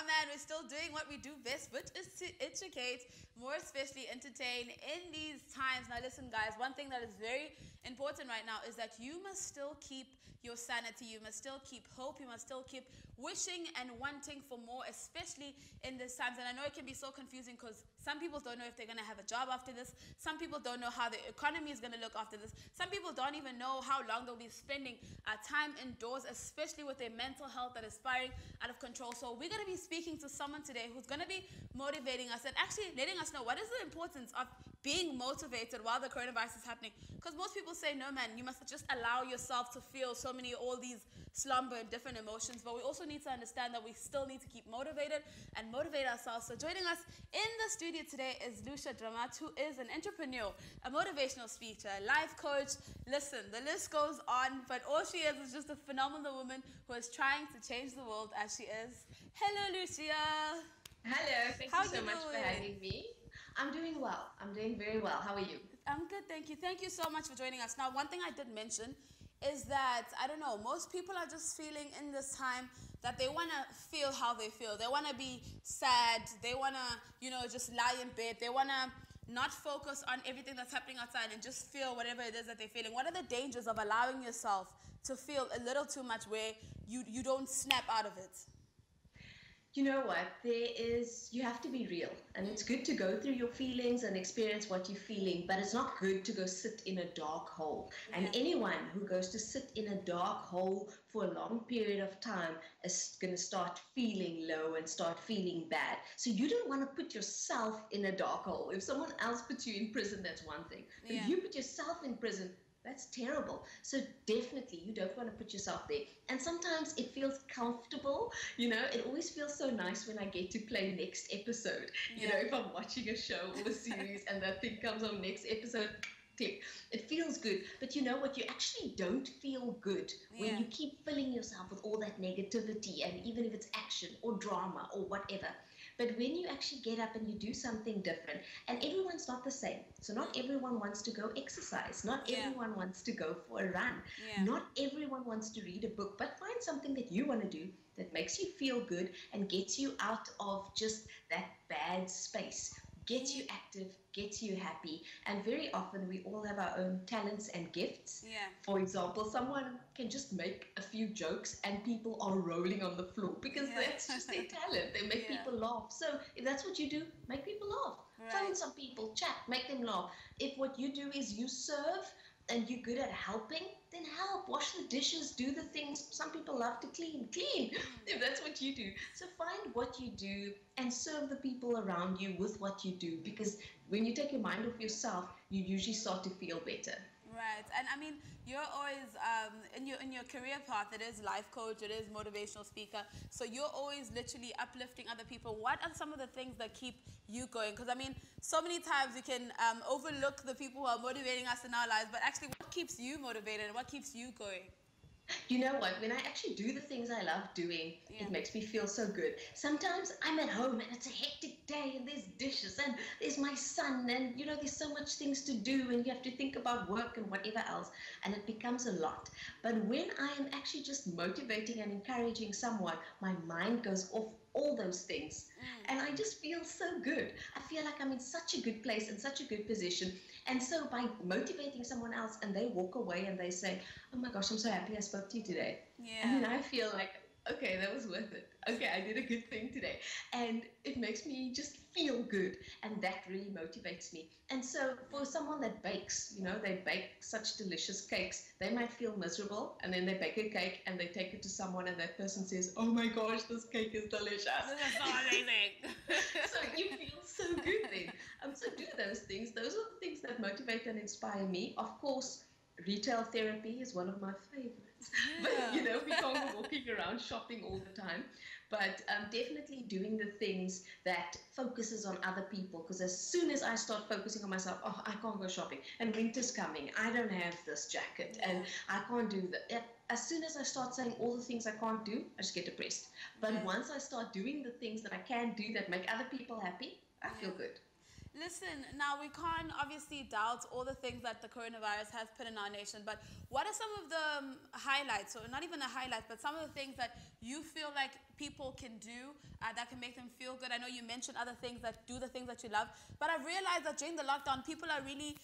man, we're still doing what we do best, which is to educate, more especially entertain in these times. Now listen guys, one thing that is very important right now is that you must still keep your sanity, you must still keep hope, you must still keep wishing and wanting for more, especially in these times. And I know it can be so confusing because some people don't know if they're going to have a job after this. Some people don't know how the economy is going to look after this. Some people don't even know how long they'll be spending time indoors, especially with their mental health that is spiraling out of control. So we're going to be speaking to someone today who's going to be motivating us and actually letting us know what is the importance of being motivated while the coronavirus is happening. Because most people say, no man, you must just allow yourself to feel all these slumber and different emotions, but we also need to understand that we still need to keep motivated and motivate ourselves. So joining us in the studio today is Lucia Dramat, who is an entrepreneur, a motivational speaker, a life coach. Listen, the list goes on, but all she is just a phenomenal woman who is trying to change the world as she is. Hello, Lucia. Hello, thank you so much for having me. I'm doing well. I'm doing very well. How are you? I'm good, thank you. Thank you so much for joining us. Now, one thing I did mention is that, I don't know, most people are just feeling in this time that they want to feel how they feel. They want to be sad. They want to, just lie in bed. They want to not focus on everything that's happening outside and just feel whatever it is that they're feeling. What are the dangers of allowing yourself to feel a little too much where you don't snap out of it? You know what? You have to be real. And it's good to go through your feelings and experience what you're feeling, but it's not good to go sit in a dark hole. Yeah. And anyone who goes to sit in a dark hole for a long period of time is going to start feeling low and start feeling bad. So you don't want to put yourself in a dark hole. If someone else puts you in prison, that's one thing. But if you put yourself in prison, that's terrible. So definitely you don't want to put yourself there. And sometimes it feels comfortable. It always feels so nice when I get to play next episode. If I'm watching a show or a series and that thing comes on next episode, click. It feels good. But you know what? You actually don't feel good when you keep filling yourself with all that negativity, and even if it's action or drama or whatever. But when you actually get up and you do something different, and everyone's not the same. So not everyone wants to go exercise. Not everyone wants to go for a run. Not everyone wants to read a book, but find something that you want to do that makes you feel good and gets you out of just that bad space. Gets you active, gets you happy. And very often we all have our own talents and gifts. For example, someone can just make a few jokes and people are rolling on the floor because that's just their talent. They make people laugh. So if that's what you do, make people laugh. Phone some people, chat, make them laugh. If what you do is you serve and you're good at helping, then help. Wash the dishes, do the things. Some people love to clean. If that's what you do. So find what you do and serve the people around you with what you do, because when you take your mind off yourself, you usually start to feel better. Right. And I mean, you're always in your career path, it is life coach, it is motivational speaker, so you're always literally uplifting other people. What are some of the things that keep you going? Because I mean, so many times we can overlook the people who are motivating us in our lives, but actually what keeps you motivated and what keeps you going? You know what? When I actually do the things I love doing, it makes me feel so good. Sometimes I'm at home and it's a hectic day and there's dishes and there's my son and, there's so much things to do and you have to think about work and whatever else, and it becomes a lot. But when I am actually just motivating and encouraging someone, my mind goes off all those things. And I just feel so good. I feel like I'm in such a good place and such a good position. And so by motivating someone else and they walk away and they say, oh my gosh, I'm so happy I spoke to you today. And then I feel like, okay, that was worth it. Okay, I did a good thing today. And it makes me just feel good. And that really motivates me. And so for someone that bakes, they bake such delicious cakes, they might feel miserable and then they bake a cake and they take it to someone and that person says, oh my gosh, this cake is delicious. This is so amazing. So you feel so good then. So do those things. Those are the things that motivate and inspire me. Of course, retail therapy is one of my favorites. But, we can't be walking around shopping all the time. But definitely doing the things that focuses on other people. Because as soon as I start focusing on myself, oh, I can't go shopping. And winter's coming. I don't have this jacket. And I can't do that. As soon as I start saying all the things I can't do, I just get depressed. But once I start doing the things that I can do that make other people happy, I feel good. Listen, now we can't obviously doubt all the things that the coronavirus has put in our nation, but what are some of the highlights, or not even a highlight, but some of the things that you feel like people can do that can make them feel good? I know you mentioned other things that do the things that you love, but I've realized that during the lockdown, people are really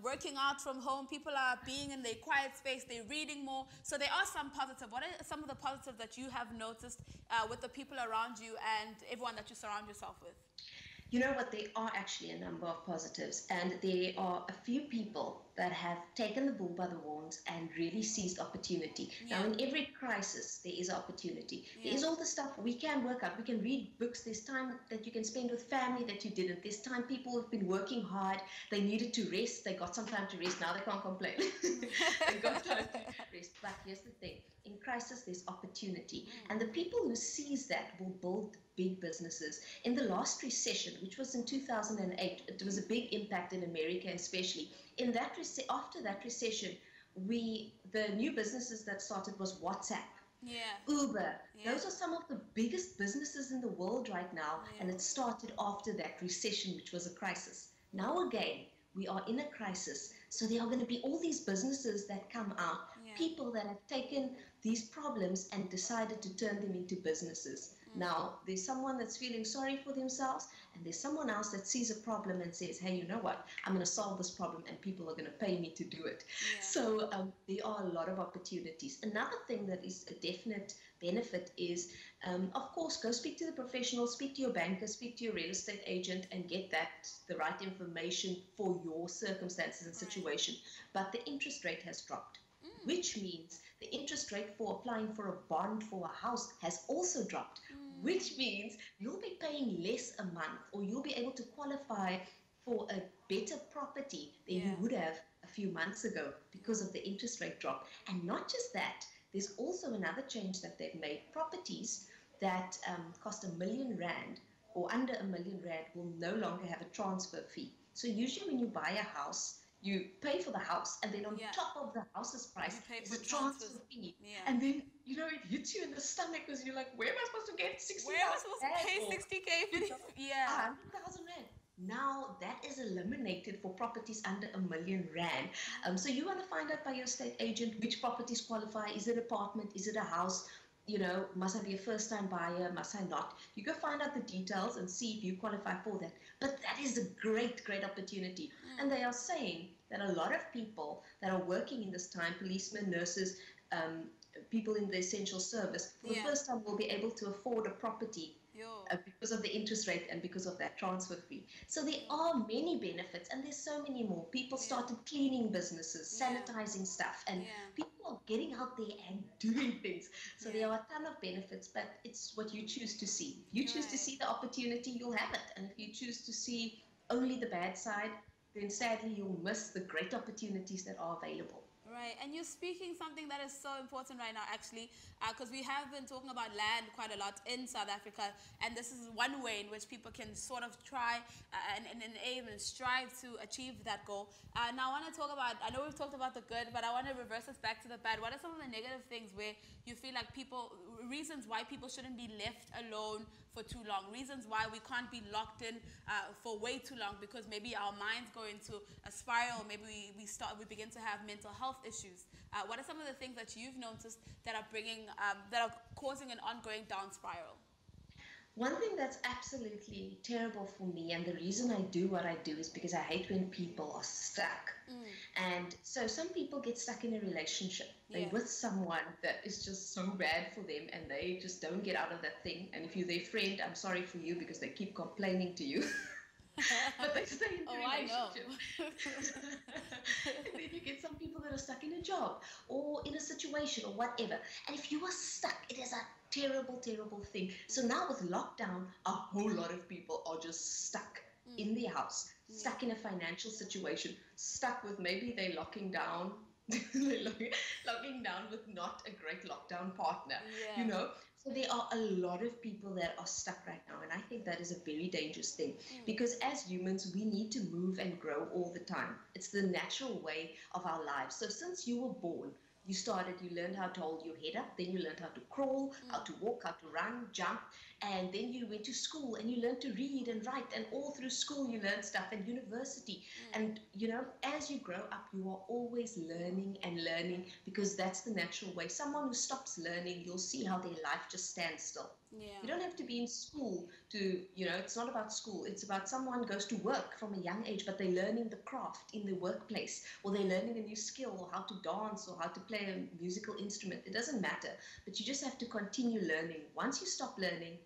working out from home, people are being in their quiet space, they're reading more, so there are some positive. What are some of the positives that you have noticed with the people around you and everyone that you surround yourself with? You know what? There are actually a number of positives, and there are a few people that have taken the bull by the horns and really seized opportunity. Yeah. Now, in every crisis, there is opportunity. Yeah. There is all the stuff we can work out. We can read books. There's time that you can spend with family that you didn't. There's time people have been working hard. They needed to rest. They got some time to rest. Now they can't complain. They got time to rest. But here's the thing. In crisis, there's opportunity. And the people who seize that will build big businesses. In the last recession, which was in 2008, it was a big impact in America especially. In that after that recession, the new businesses that started was WhatsApp, Uber. Those are some of the biggest businesses in the world right now, and it started after that recession, which was a crisis. Now again, we are in a crisis, so there are going to be all these businesses that come out, people that have taken these problems and decided to turn them into businesses. Now, there's someone that's feeling sorry for themselves, and there's someone else that sees a problem and says, hey, you know what? I'm going to solve this problem, and people are going to pay me to do it. So there are a lot of opportunities. Another thing that is a definite benefit is, of course, go speak to the professionals, speak to your banker, speak to your real estate agent, and get the right information for your circumstances and situation. But the interest rate has dropped, which means the interest rate for applying for a bond for a house has also dropped, which means you'll be paying less a month, or you'll be able to qualify for a better property than you would have a few months ago because of the interest rate drop. And not just that, there's also another change that they've made. Properties that cost R1 million or under R1 million will no longer have a transfer fee. So usually when you buy a house, you pay for the house, and then on top of the house's price is a transfer fee. And then, you know, it hits you in the stomach because you're like, where am I supposed to get 60,000? Where am I supposed to pay 60K for this? 100,000 rand. Now that is eliminated for properties under R1 million. So you want to find out by your estate agent which properties qualify. Is it an apartment? Is it a house? You know, must I be a first-time buyer? Must I not? You go find out the details and see if you qualify for that. But that is a great, great opportunity. And they are saying that a lot of people that are working in this time, policemen, nurses, people in the essential service, for the first time will be able to afford a property because of the interest rate and because of that transfer fee. So there are many benefits, and there's so many more. People started cleaning businesses, sanitizing stuff, and people are getting out there and doing things. So there are a ton of benefits, but it's what you choose to see. If you choose to see the opportunity, you'll have it. And if you choose to see only the bad side, then sadly you'll miss the great opportunities that are available. Right, and you're speaking something that is so important right now, actually, because we have been talking about land quite a lot in South Africa, and this is one way in which people can sort of try and aim and strive to achieve that goal. Now, I want to talk about, I know we've talked about the good, but I want to reverse us back to the bad. What are some of the negative things where you feel like reasons why people shouldn't be left alone for too long, reasons why we can't be locked in for way too long because maybe our minds go into a spiral, maybe we begin to have mental health issues. What are some of the things that you've noticed that are causing an ongoing down spiral? One thing that's absolutely terrible for me, and the reason I do what I do, is because I hate when people are stuck. And so some people get stuck in a relationship. They're with someone that is just so bad for them, and they just don't get out of that thing. And if you're their friend, I'm sorry for you because they keep complaining to you. But they stay in the relationship. And then you get some people that are stuck in a job or in a situation or whatever. And if you are stuck, it is a terrible, terrible thing. So now with lockdown, a whole lot of people are just stuck in their house, stuck in a financial situation, stuck with maybe they're locking down. They're locking down with not a great lockdown partner, you know. So there are a lot of people that are stuck right now, and I think that is a very dangerous thing because as humans, we need to move and grow all the time. It's the natural way of our lives. So since you were born, You learned how to hold your head up, then you learned how to crawl, how to walk, how to run, jump, and then you went to school and you learned to read and write, and all through school you learned stuff, and university. And as you grow up, you are always learning and learning, because that's the natural way. Someone who stops learning, you'll see how their life just stands still. Yeah. You don't have to be in school to, it's not about school. It's about someone goes to work from a young age, but they're learning the craft in the workplace, or they're learning a new skill, or how to dance, or how to play a musical instrument. It doesn't matter, but you just have to continue learning. Once you stop learning,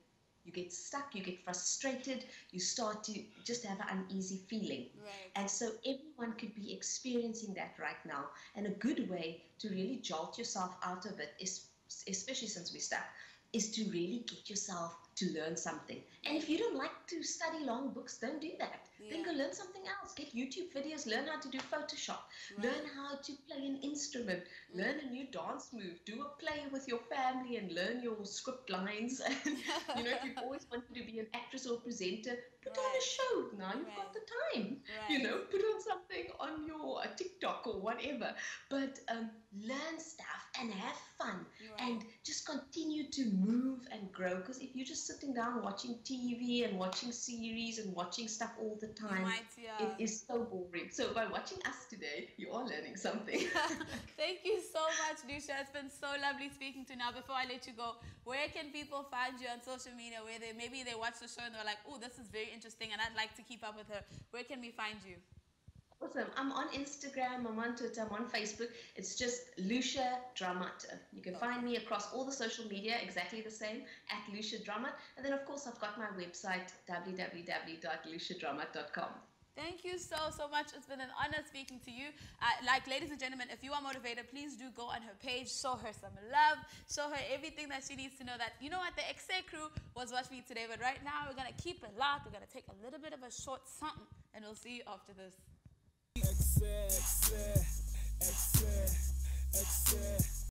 you get stuck, you get frustrated, you start to just have an uneasy feeling. Right. And so everyone could be experiencing that right now. And a good way to really jolt yourself out of it is, especially since we're stuck, is to really get yourself to learn something. And if you don't like to study long books, don't do that. Then go learn something else. Get YouTube videos, learn how to do Photoshop, learn how to play an instrument, learn a new dance move, do a play with your family and learn your script lines. And if you've always wanted to be an actress or presenter, put on a show. Now you've got the time. Put on something on your TikTok or whatever. But learn stuff and have fun and just continue to move and grow. Because if you're just sitting down watching TV and watching series and watching stuff all the time, it is so boring. So by watching us today, you are learning something. Thank you so much, Lucia. It's been so lovely speaking to you. Now, before I let you go, where can people find you on social media, where maybe they watch the show and they're like, oh, this is very interesting and I'd like to keep up with her? Where can we find you? Awesome. I'm on Instagram, I'm on Twitter, I'm on Facebook. It's just Lucia Dramat. You can find me across all the social media, exactly the same, at Lucia Dramat. And then, of course, I've got my website, www.luciadramat.com. Thank you so much. It's been an honor speaking to you. Ladies and gentlemen, if you are motivated, please do go on her page, show her some love, show her everything that she needs to know, that, the EKSE crew was watching me today. But right now, we're going to keep it locked. We're going to take a little bit of a short something, and we'll see you after this. EKSE, EKSE, EKSE, EKSE.